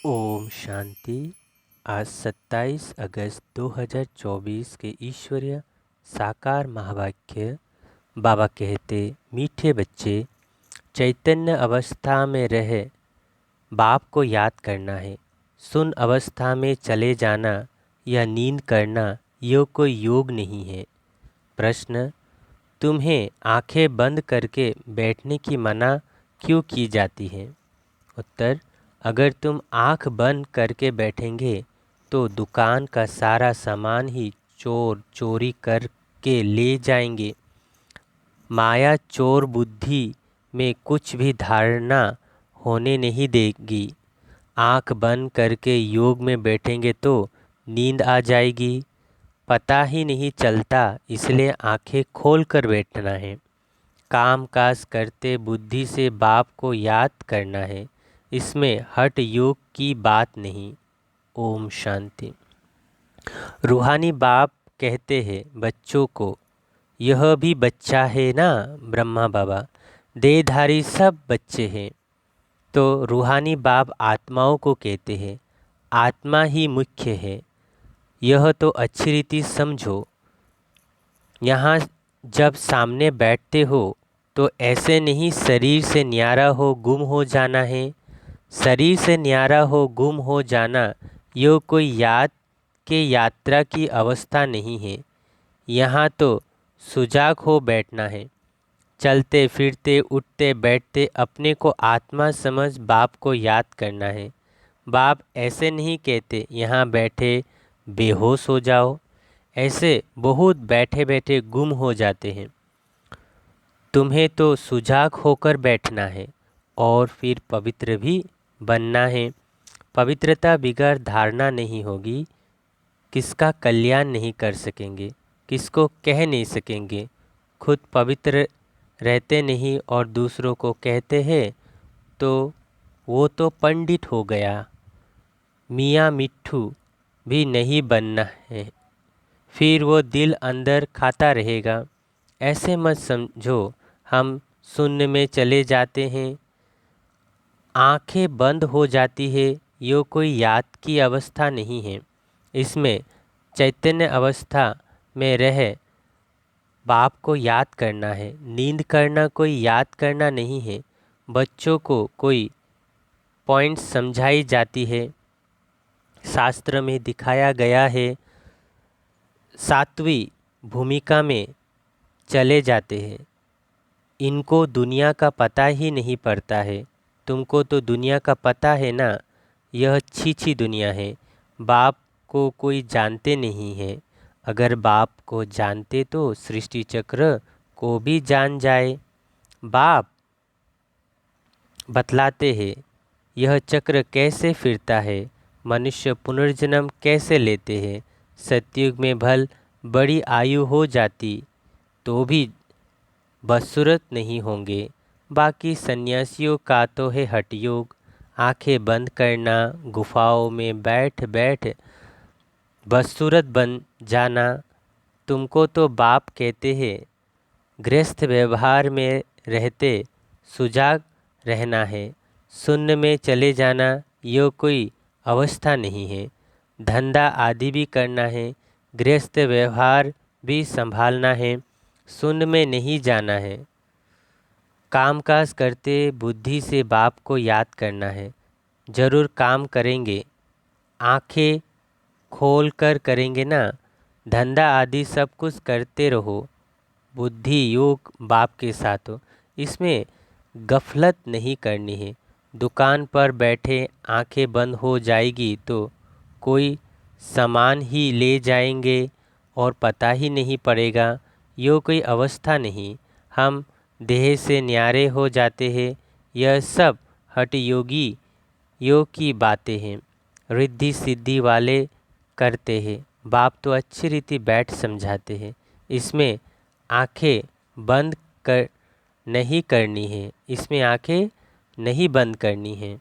ओम शांति। आज 27 अगस्त 2024 के ईश्वरीय साकार महावाक्य। बाबा कहते, मीठे बच्चे, चैतन्य अवस्था में रहे बाप को याद करना है। सुन अवस्था में चले जाना या नींद करना ये कोई योग नहीं है। प्रश्न, तुम्हें आंखें बंद करके बैठने की मना क्यों की जाती है? उत्तर, अगर तुम आंख बंद करके बैठेंगे तो दुकान का सारा सामान ही चोर चोरी करके ले जाएंगे। माया चोर बुद्धि में कुछ भी धारणा होने नहीं देगी। आंख बंद करके योग में बैठेंगे तो नींद आ जाएगी, पता ही नहीं चलता, इसलिए आंखें खोल कर बैठना है। काम काज करते बुद्धि से बाप को याद करना है। इसमें हठ योग की बात नहीं। ओम शांति। रूहानी बाप कहते हैं बच्चों को, यह भी बच्चा है ना ब्रह्मा बाबा, देहधारी सब बच्चे हैं। तो रूहानी बाप आत्माओं को कहते हैं, आत्मा ही मुख्य है। यह तो अच्छी रीति समझो। यहाँ जब सामने बैठते हो तो ऐसे नहीं शरीर से न्यारा हो गुम हो जाना है। शरीर से न्यारा हो गुम हो जाना ये कोई याद के यात्रा की अवस्था नहीं है। यहाँ तो सुजाग हो बैठना है। चलते फिरते उठते बैठते अपने को आत्मा समझ बाप को याद करना है। बाप ऐसे नहीं कहते यहाँ बैठे बेहोश हो जाओ। ऐसे बहुत बैठे बैठे गुम हो जाते हैं। तुम्हें तो सुजाग होकर बैठना है और फिर पवित्र भी बनना है। पवित्रता बिगड़ धारणा नहीं होगी, किसका कल्याण नहीं कर सकेंगे, किसको कह नहीं सकेंगे। खुद पवित्र रहते नहीं और दूसरों को कहते हैं तो वो तो पंडित हो गया। मियाँ मिट्ठू भी नहीं बनना है, फिर वो दिल अंदर खाता रहेगा। ऐसे मत समझो हम शून्य में चले जाते हैं, आंखें बंद हो जाती है। ये कोई याद की अवस्था नहीं है। इसमें चैतन्य अवस्था में रह बाप को याद करना है। नींद करना कोई याद करना नहीं है। बच्चों को कोई पॉइंट समझाई जाती है, शास्त्र में दिखाया गया है। सातवीं भूमिका में चले जाते हैं। इनको दुनिया का पता ही नहीं पड़ता है। तुमको तो दुनिया का पता है ना, यह छी दुनिया है। बाप को कोई जानते नहीं है। अगर बाप को जानते तो सृष्टि चक्र को भी जान जाए। बाप बतलाते हैं यह चक्र कैसे फिरता है, मनुष्य पुनर्जन्म कैसे लेते हैं। सतयुग में भल बड़ी आयु हो जाती तो भी बदसूरत नहीं होंगे। बाकी सन्यासियों का तो है हठ योग, आंखें बंद करना, गुफाओं में बैठ बैठ बदसूरत बन जाना। तुमको तो बाप कहते हैं गृहस्थ व्यवहार में रहते सुजाग रहना है। शून्य में चले जाना ये कोई अवस्था नहीं है। धंधा आदि भी करना है, गृहस्थ व्यवहार भी संभालना है, शून्य में नहीं जाना है। कामकाज करते बुद्धि से बाप को याद करना है। जरूर काम करेंगे, आंखें खोल कर करेंगे ना। धंधा आदि सब कुछ करते रहो, बुद्धि योग बाप के साथ हो। इसमें गफलत नहीं करनी है। दुकान पर बैठे आंखें बंद हो जाएगी तो कोई सामान ही ले जाएंगे और पता ही नहीं पड़ेगा। यो कोई अवस्था नहीं। हम देह से न्यारे हो जाते हैं। यह सब हठ योगी योग की बातें हैं, रिद्धि सिद्धि वाले करते हैं। बाप तो अच्छी रीति बैठ समझाते हैं। इसमें आंखें बंद कर नहीं करनी है। इसमें आंखें नहीं बंद करनी है।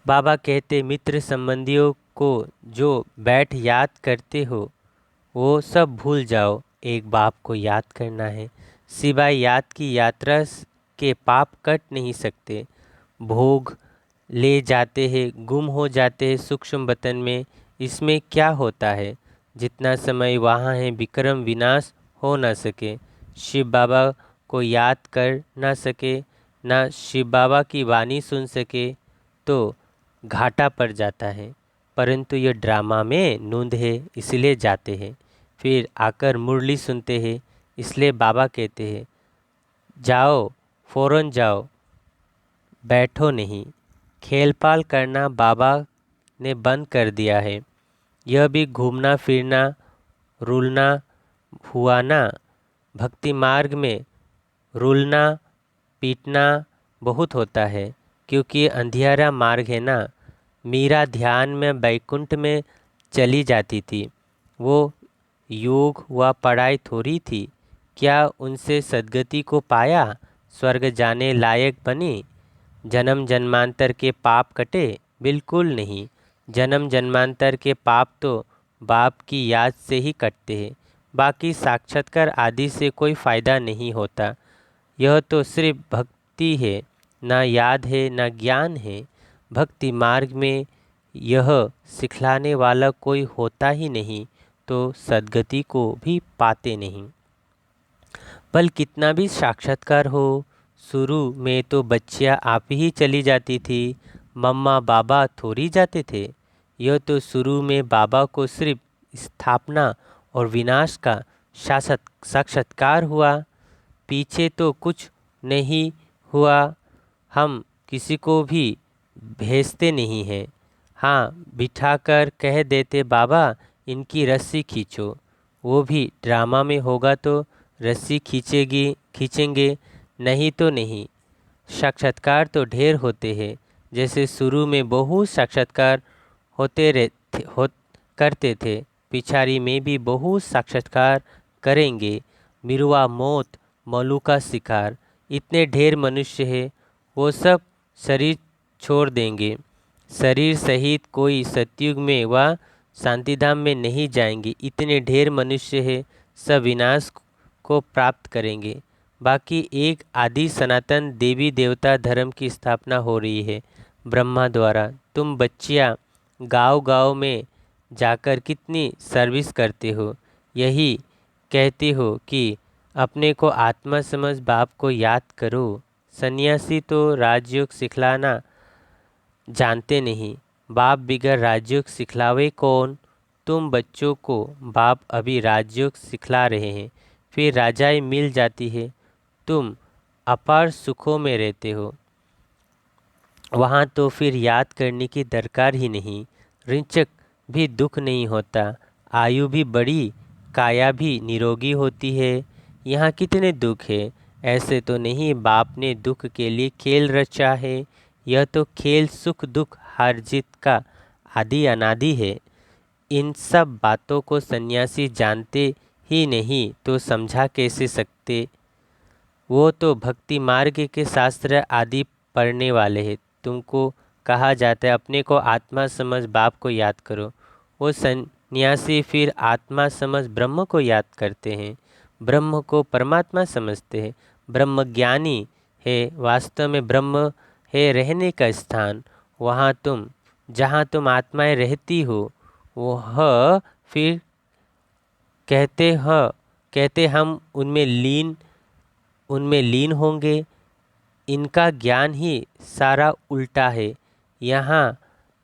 बाबा कहते मित्र संबंधियों को जो बैठ याद करते हो वो सब भूल जाओ, एक बाप को याद करना है। सिवाय याद की यात्रा के पाप कट नहीं सकते। भोग ले जाते हैं, गुम हो जाते हैं सूक्ष्म वतन में। इसमें क्या होता है? जितना समय वहाँ है विक्रम विनाश हो न सके, शिव बाबा को याद कर ना सके, ना शिव बाबा की वाणी सुन सके तो घाटा पड़ जाता है। परंतु यह ड्रामा में नूंद है, इसलिए जाते हैं। फिर आकर मुरली सुनते हैं, इसलिए बाबा कहते हैं जाओ, फौरन जाओ, बैठो नहीं। खेल-पाल करना बाबा ने बंद कर दिया है। यह भी घूमना फिरना रुलना हुआ ना। भक्ति मार्ग में रुलना पीटना बहुत होता है, क्योंकि अंधियारा मार्ग है ना। मीरा ध्यान में वैकुंठ में चली जाती थी। वो योग व पढ़ाई थोड़ी थी। क्या उनसे सद्गति को पाया? स्वर्ग जाने लायक बनी? जन्म जन्मांतर के पाप कटे? बिल्कुल नहीं। जन्म जन्मांतर के पाप तो बाप की याद से ही कटते हैं। बाकी साक्षात्कार आदि से कोई फ़ायदा नहीं होता। यह तो सिर्फ भक्ति है, ना याद है ना ज्ञान है। भक्ति मार्ग में यह सिखलाने वाला कोई होता ही नहीं तो सद्गति को भी पाते नहीं। बल कितना भी साक्षात्कार हो, शुरू में तो बच्चियाँ आप ही चली जाती थी, मम्मा बाबा थोड़ी जाते थे। यह तो शुरू में बाबा को सिर्फ स्थापना और विनाश का साक्षात्कार हुआ, पीछे तो कुछ नहीं हुआ। हम किसी को भी भेजते नहीं हैं। हाँ, बिठाकर कह देते बाबा इनकी रस्सी खींचो। वो भी ड्रामा में होगा तो रस्सी खींचेंगे, नहीं तो नहीं। साक्षात्कार तो ढेर होते हैं, जैसे शुरू में बहुत साक्षात्कार करते थे, पिछाड़ी में भी बहुत साक्षात्कार करेंगे। मिरुआ मौत, मलू का शिकार, इतने ढेर मनुष्य हैं, वो सब शरीर छोड़ देंगे। शरीर सहित कोई सतयुग में व शांतिधाम में नहीं जाएंगे। इतने ढेर मनुष्य हैं, सब विनाश को प्राप्त करेंगे। बाकी एक आदि सनातन देवी देवता धर्म की स्थापना हो रही है ब्रह्मा द्वारा। तुम बच्चियाँ गांव-गांव में जाकर कितनी सर्विस करते हो। यही कहते हो कि अपने को आत्मा समझ बाप को याद करो। सन्यासी तो राजयोग सिखलाना जानते नहीं। बाप बिगड़ राजयोग सिखलावे कौन? तुम बच्चों को बाप अभी राजयोग सिखला रहे हैं, फिर राजाई मिल जाती है। तुम अपार सुखों में रहते हो, वहाँ तो फिर याद करने की दरकार ही नहीं। रिंचक भी दुख नहीं होता, आयु भी बड़ी, काया भी निरोगी होती है। यहाँ कितने दुख है? ऐसे तो नहीं बाप ने दुख के लिए खेल रचा है। यह तो खेल सुख दुख हार जीत का आदि अनादि है। इन सब बातों को सन्यासी जानते ही नहीं तो समझा कैसे सकते? वो तो भक्ति मार्ग के शास्त्र आदि पढ़ने वाले हैं। तुमको कहा जाता है अपने को आत्मा समझ बाप को याद करो। वो सन्यासी फिर आत्मा समझ ब्रह्म को याद करते हैं, ब्रह्म को परमात्मा समझते हैं। ब्रह्म ज्ञानी है, वास्तव में ब्रह्म है रहने का स्थान। वहाँ तुम जहाँ तुम आत्माएं रहती हो वह फिर कहते हम उनमें लीन होंगे। इनका ज्ञान ही सारा उल्टा है। यहाँ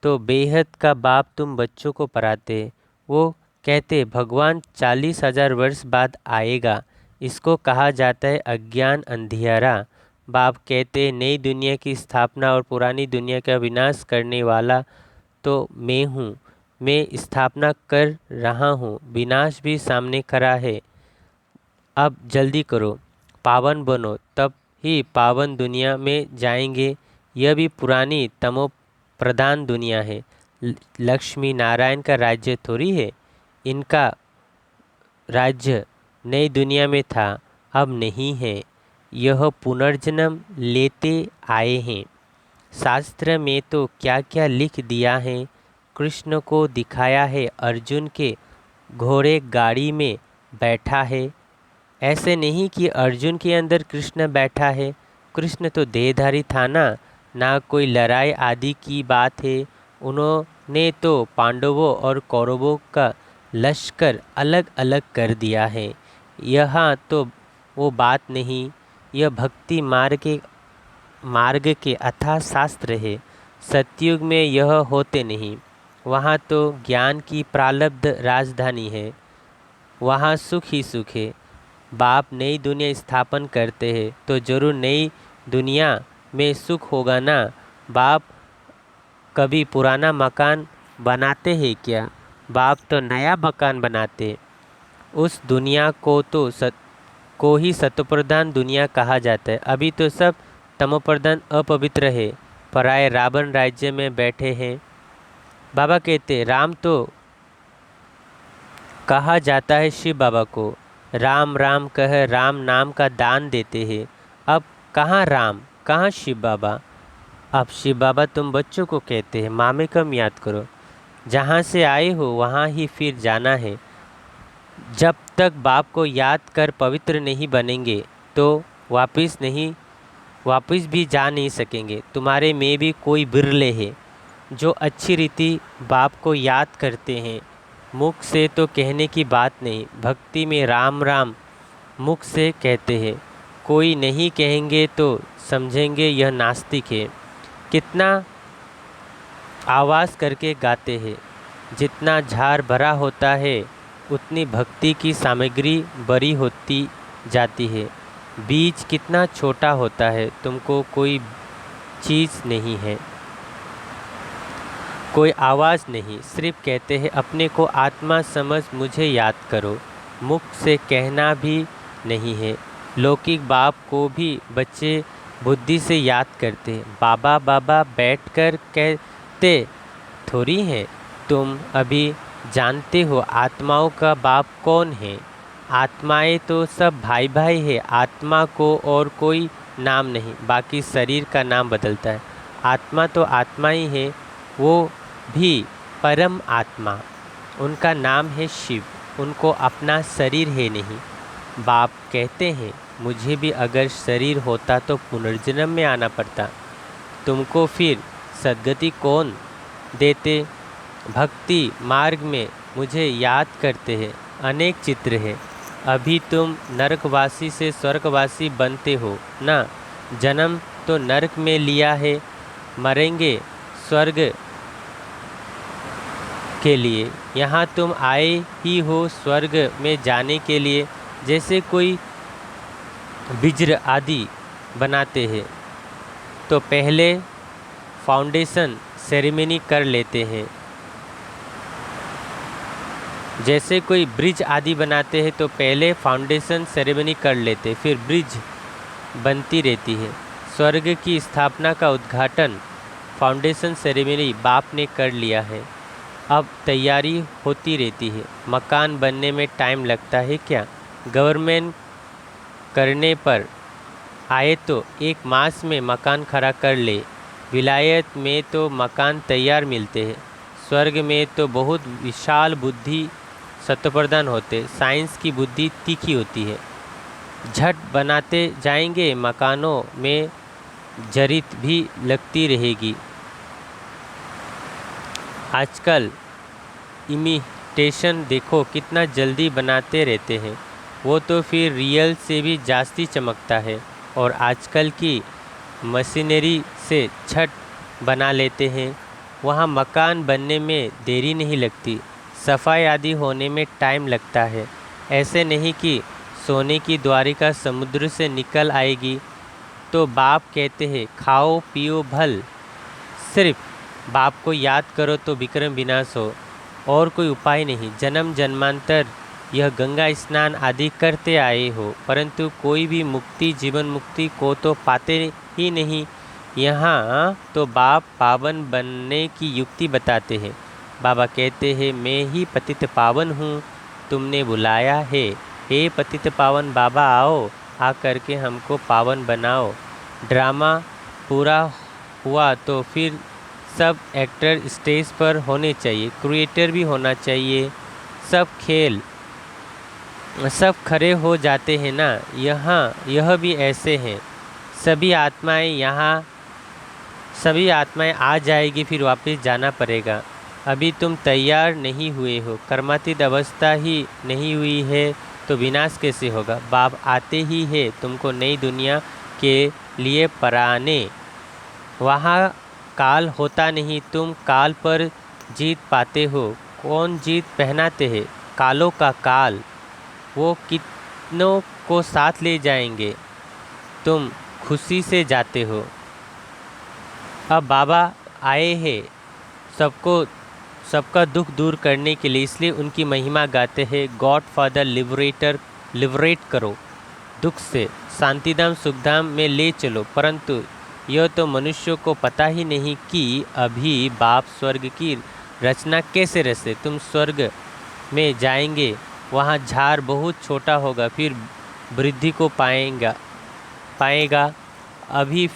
तो बेहद का बाप तुम बच्चों को पढ़ाते। वो कहते भगवान 40,000 वर्ष बाद आएगा। इसको कहा जाता है अज्ञान अंधियारा। बाप कहते नई दुनिया की स्थापना और पुरानी दुनिया का विनाश करने वाला तो मैं हूँ। मैं स्थापना कर रहा हूँ, विनाश भी सामने खड़ा है। अब जल्दी करो, पावन बनो, तब ही पावन दुनिया में जाएंगे। यह भी पुरानी तमो प्रधान दुनिया है। लक्ष्मी नारायण का राज्य थोड़ी है। इनका राज्य नई दुनिया में था, अब नहीं है। यह पुनर्जन्म लेते आए हैं। शास्त्र में तो क्या क्या लिख दिया है। कृष्ण को दिखाया है अर्जुन के घोड़े गाड़ी में बैठा है। ऐसे नहीं कि अर्जुन के अंदर कृष्ण बैठा है। कृष्ण तो देहधारी था ना। ना कोई लड़ाई आदि की बात है। उन्होंने तो पांडवों और कौरवों का लश्कर अलग अलग कर दिया है। यहाँ तो वो बात नहीं। यह भक्ति मार्ग के अथाह शास्त्र है। सतयुग में यह होते नहीं। वहाँ तो ज्ञान की प्रारब्ध राजधानी है। वहाँ सुख ही सुख है। बाप नई दुनिया स्थापन करते हैं तो जरूर नई दुनिया में सुख होगा ना। बाप कभी पुराना मकान बनाते हैं क्या? बाप तो नया मकान बनाते। उस दुनिया को ही सत्वप्रधान दुनिया कहा जाता है। अभी तो सब तमोप्रधान अपवित्र है, पराये रावण राज्य में बैठे हैं। बाबा कहते राम तो कहा जाता है शिव बाबा को। राम राम कह राम नाम का दान देते हैं। अब कहाँ राम, कहाँ शिव बाबा? अब शिव बाबा तुम बच्चों को कहते हैं मामे कम याद करो। जहाँ से आए हो वहाँ ही फिर जाना है। जब तक बाप को याद कर पवित्र नहीं बनेंगे तो वापस भी जा नहीं सकेंगे। तुम्हारे में भी कोई बिरले है जो अच्छी रीति बाप को याद करते हैं। मुख से तो कहने की बात नहीं, भक्ति में राम राम मुख से कहते हैं। कोई नहीं कहेंगे तो समझेंगे यह नास्तिक है। कितना आवाज़ करके गाते हैं। जितना झार भरा होता है उतनी भक्ति की सामग्री बड़ी होती जाती है। बीज कितना छोटा होता है, तुमको कोई चीज़ नहीं है, कोई आवाज़ नहीं, सिर्फ कहते हैं अपने को आत्मा समझ मुझे याद करो। मुख से कहना भी नहीं है। लौकिक बाप को भी बच्चे बुद्धि से याद करते हैं। बाबा बाबा बैठकर कहते थोड़ी हैं। तुम अभी जानते हो आत्माओं का बाप कौन है। आत्माएं तो सब भाई भाई है। आत्मा को और कोई नाम नहीं, बाकी शरीर का नाम बदलता है। आत्मा तो आत्मा ही है, वो भी परम आत्मा। उनका नाम है शिव। उनको अपना शरीर है नहीं। बाप कहते हैं मुझे भी अगर शरीर होता तो पुनर्जन्म में आना पड़ता। तुमको फिर सद्गति कौन देते? भक्ति मार्ग में मुझे याद करते हैं। अनेक चित्र है। अभी तुम नरकवासी से स्वर्गवासी बनते हो ना। जन्म तो नरक में लिया है, मरेंगे स्वर्ग के लिए। यहाँ तुम आए ही हो स्वर्ग में जाने के लिए। जैसे कोई बिजर आदि बनाते हैं तो पहले फाउंडेशन सेरेमनी कर लेते हैं। जैसे कोई ब्रिज आदि बनाते हैं तो पहले फाउंडेशन सेरेमनी कर लेते, फिर ब्रिज बनती रहती है। स्वर्ग की स्थापना का उद्घाटन फाउंडेशन सेरेमनी बाप ने कर लिया है। अब तैयारी होती रहती है। मकान बनने में टाइम लगता है क्या? गवर्नमेंट करने पर आए तो 1 मास में मकान खड़ा कर ले। विलायत में तो मकान तैयार मिलते हैं। स्वर्ग में तो बहुत विशाल बुद्धि सत्वप्रधान होते। साइंस की बुद्धि तीखी होती है। झट बनाते जाएंगे, मकानों में जरीत भी लगती रहेगी। आजकल इमिटेशन देखो कितना जल्दी बनाते रहते हैं। वो तो फिर रियल से भी जास्ती चमकता है। और आजकल की मशीनरी से छत बना लेते हैं। वहाँ मकान बनने में देरी नहीं लगती। सफाई आदि होने में टाइम लगता है। ऐसे नहीं कि सोने की द्वारिका समुद्र से निकल आएगी। तो बाप कहते हैं खाओ पियो भल, सिर्फ बाप को याद करो तो विक्रम विनाश हो। और कोई उपाय नहीं। जन्म जन्मांतर यह गंगा स्नान आदि करते आए हो, परंतु कोई भी मुक्ति जीवन मुक्ति को तो पाते ही नहीं। यहाँ तो बाप पावन बनने की युक्ति बताते हैं। बाबा कहते हैं मैं ही पतित पावन हूँ, तुमने बुलाया है। हे पतित पावन बाबा आओ, आ करके हमको पावन बनाओ। ड्रामा पूरा हुआ तो फिर सब एक्टर स्टेज पर होने चाहिए, क्रिएटर भी होना चाहिए। सब खेल सब खड़े हो जाते हैं ना। यहाँ यह भी ऐसे हैं। सभी आत्माएं यहाँ सभी आत्माएं आ जाएगी, फिर वापस जाना पड़ेगा। अभी तुम तैयार नहीं हुए हो, कर्मातीत अवस्था ही नहीं हुई है तो विनाश कैसे होगा। बाप आते ही है तुमको नई दुनिया के लिए पराने। वहाँ काल होता नहीं, तुम काल पर जीत पाते हो। कौन जीत पहनाते हैं? कालों का काल। वो कितनों को साथ ले जाएंगे, तुम खुशी से जाते हो। अब बाबा आए हैं सबका दुख दूर करने के लिए, इसलिए उनकी महिमा गाते हैं। गॉड फादर लिबरेटर, लिबरेट करो दुख से, शांतिधाम सुखधाम में ले चलो। परंतु यह तो मनुष्यों को पता ही नहीं कि अभी बाप स्वर्ग की रचना कैसे रचे। तुम स्वर्ग में जाएंगे, वहाँ झाड़ बहुत छोटा होगा, फिर वृद्धि को पाएगा। अभी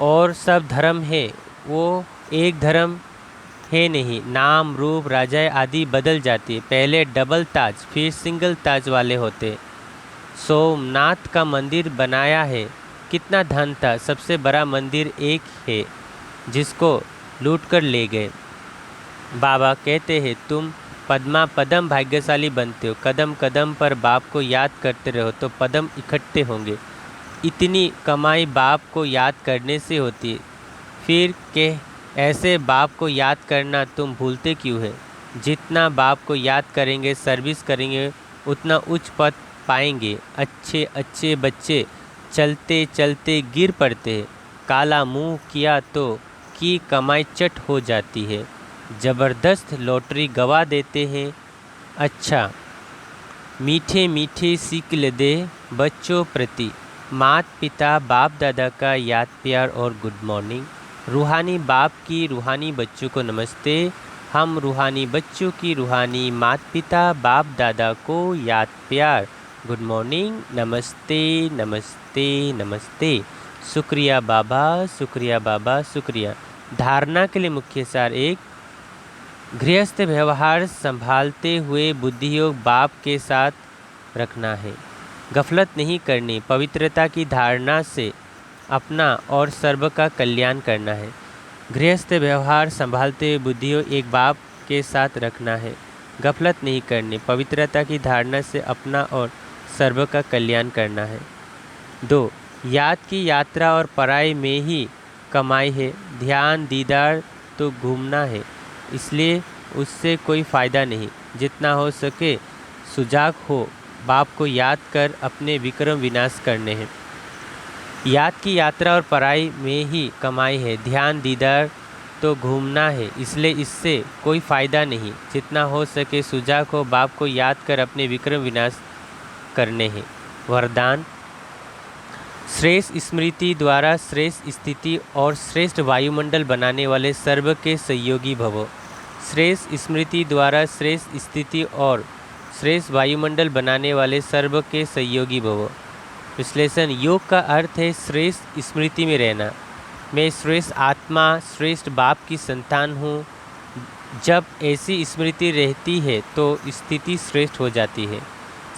और सब धर्म है, वो एक धर्म है नहीं। नाम रूप राजाएं आदि बदल जाती है। पहले डबल ताज फिर सिंगल ताज वाले होते। सोमनाथ का मंदिर बनाया है, कितना धन था। सबसे बड़ा मंदिर एक है जिसको लूट कर ले गए। बाबा कहते हैं तुम पद्म भाग्यशाली बनते हो। कदम कदम पर बाप को याद करते रहो तो पद्म इकट्ठे होंगे। इतनी कमाई बाप को याद करने से होती है, फिर के ऐसे बाप को याद करना तुम भूलते क्यों है। जितना बाप को याद करेंगे, सर्विस करेंगे, उतना उच्च पद पाएंगे। अच्छे अच्छे बच्चे चलते चलते गिर पड़ते हैं। काला मुंह किया तो की कमाई चट हो जाती है। ज़बरदस्त लॉटरी गवा देते हैं। अच्छा मीठे मीठे सिक्ल दे बच्चों प्रति, माता पिता बाप दादा का याद प्यार और गुड मॉर्निंग। रूहानी बाप की रूहानी बच्चों को नमस्ते। हम रूहानी बच्चों की रूहानी माता पिता बाप दादा को याद प्यार, गुड मॉर्निंग, नमस्ते नमस्ते नमस्ते। शुक्रिया बाबा, शुक्रिया बाबा, शुक्रिया। धारणा के लिए मुख्य सार एक, गृहस्थ व्यवहार संभालते हुए बुद्धि योग बाप के साथ रखना है। गफलत नहीं करनी, पवित्रता की धारणा से अपना और सर्व का कल्याण करना है। गृहस्थ व्यवहार संभालते हुए बुद्धि योग एक बाप के साथ रखना है। गफलत नहीं करनी, पवित्रता की धारणा से अपना और सर्व का कल्याण करना है। 2. याद की यात्रा और पढ़ाई में ही कमाई है। ध्यान दीदार तो घूमना है, इसलिए उससे कोई फ़ायदा नहीं। जितना हो सके सुजाग हो, बाप को याद कर अपने विक्रम विनाश करने हैं। याद की यात्रा और पढ़ाई में ही कमाई है। ध्यान दीदार तो घूमना है, इसलिए इससे कोई फ़ायदा नहीं। जितना हो सके सुजाग हो, बाप को याद कर अपने विक्रम विनाश करने हैं। वरदान, श्रेष्ठ स्मृति द्वारा श्रेष्ठ स्थिति और श्रेष्ठ वायुमंडल बनाने वाले सर्व के सहयोगी भवो। श्रेष्ठ स्मृति द्वारा श्रेष्ठ स्थिति और श्रेष्ठ वायुमंडल बनाने वाले सर्व के सहयोगी भवो। विश्लेषण, योग का अर्थ है श्रेष्ठ स्मृति में रहना। मैं श्रेष्ठ आत्मा, श्रेष्ठ बाप की संतान हूँ। जब ऐसी स्मृति रहती है तो स्थिति श्रेष्ठ हो जाती है।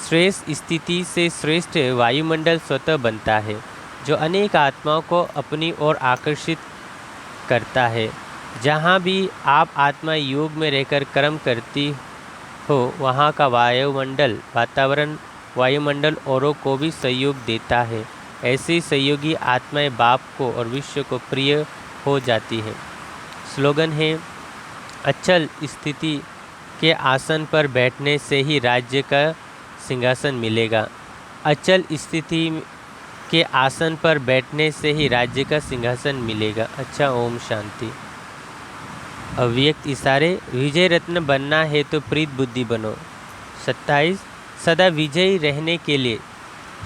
श्रेष्ठ स्थिति से श्रेष्ठ वायुमंडल स्वतः बनता है, जो अनेक आत्माओं को अपनी ओर आकर्षित करता है। जहाँ भी आप आत्मा योग में रहकर कर्म करती हो, वहाँ का वायुमंडल वातावरण वायुमंडल औरों को भी सहयोग देता है। ऐसी सहयोगी आत्माएं बाप को और विश्व को प्रिय हो जाती हैं। स्लोगन है, अचल स्थिति के आसन पर बैठने से ही राज्य का सिंहासन मिलेगा। अचल स्थिति के आसन पर बैठने से ही राज्य का सिंहासन मिलेगा। अच्छा, ओम शांति। अव्यक्त इशारे, विजय रत्न बनना है तो प्रीत बुद्धि बनो। 27. सदा विजयी रहने के लिए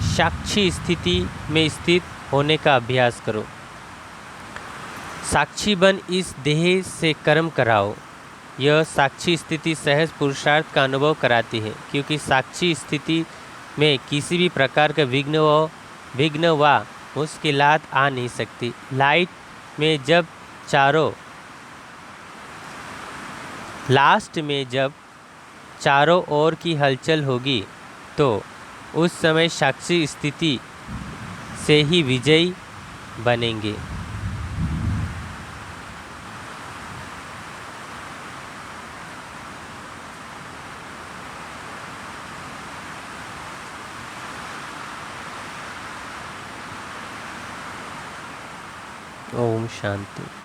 साक्षी स्थिति में स्थित होने का अभ्यास करो। साक्षी बन इस देह से कर्म कराओ। यह साक्षी स्थिति सहज पुरुषार्थ का अनुभव कराती है, क्योंकि साक्षी स्थिति में किसी भी प्रकार का विघ्न व मुश्किलात आ नहीं सकती। लाइट में जब लास्ट में जब चारों ओर की हलचल होगी तो उस समय साक्षी स्थिति से ही विजयी बनेंगे। ओम शांति।